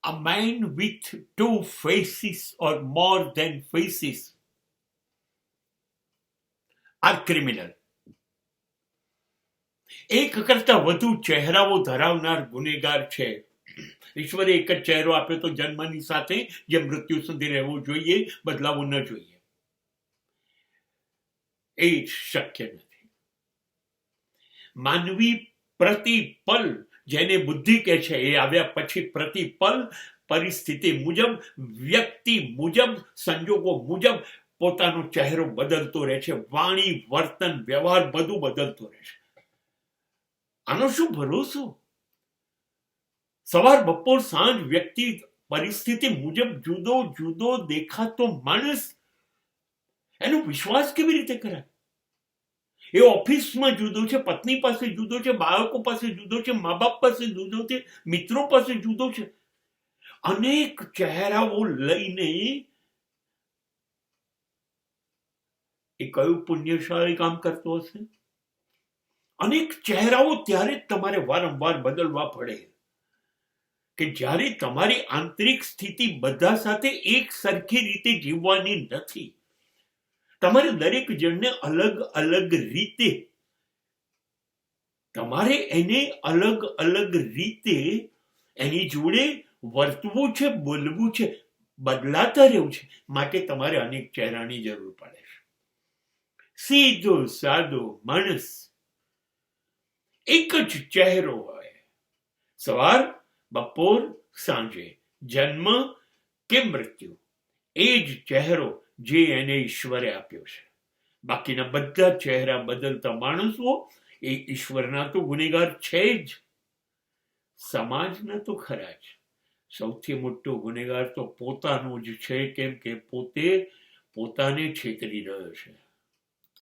A man with two faces or more than faces are criminal. એક કરતા વધુ ચહેરાઓ ધરાવનાર ગુનેગાર છે. ઈશ્વરે એક જ ચહેરો આપ્યો તો જન્મની સાથે જે મૃત્યુ સુધી રહેવું જોઈએ, બદલાવું ન જોઈએ. એ શક્ય નથી. માનવી પ્રતિપલ, જેને બુદ્ધિ કહે છે, એ આવ્યા પછી પ્રતિપલ પરિસ્થિતિ મુજબ, વ્યક્તિ મુજબ, સંજોગો મુજબ પોતાનો ચહેરો બદલતો રહે છે. વાણી, વર્તન, વ્યવહાર બધું બદલતો રહે છે. આનો શું ભરોસો? સવાર, બપોર, સાંજ વ્યક્તિ પરિસ્થિતિ મુજબ જુદો જુદો દેખાતો માણસ, એનો વિશ્વાસ કેવી રીતે કરાય? એ ઓફિસમાં જુદો છે, પત્ની પાસે જુદો છે, બાળકો પાસે જુદો છે, મા બાપ પાસે જુદો છે, મિત્રો પાસે જુદો છે. અનેક ચહેરાઓ લઈને એ કયું પુણ્યશાળી કામ કરતો હશે? અનેક ચહેરાઓ ત્યારે તમારે વારંવાર બદલવા પડે કે જ્યારે તમારી આંતરિક સ્થિતિ બધા સાથે એક સરખી રીતે જીવવાની નથી. તમારે દરેક જણને અલગ અલગ રીતે, તમારે એને અલગ અલગ રીતે એની જોડે વર્તવું છે, બોલવું છે, બદલાતા રહેવું છે. માટે તમારે અનેક ચહેરાની જરૂર પડે છે. સીધો સાદો માણસ એક જ ચહેરો હોય, સવાર, બપોર, સાંજે, જન્મ કે મૃત્યુ, એ જ ચહેરો જે એને ઈશ્વરે આપ્યો છે. બાકીના બધા ચહેરા બદલતા માણસો એ ઈશ્વરના તો ગુનેગાર છે જ, સમાજના તો ખરા જ. સૌથી મોટો ગુનેગાર તો પોતાનો જ છે, કેમ કે પોતે પોતાને છેતરી રહ્યો છે.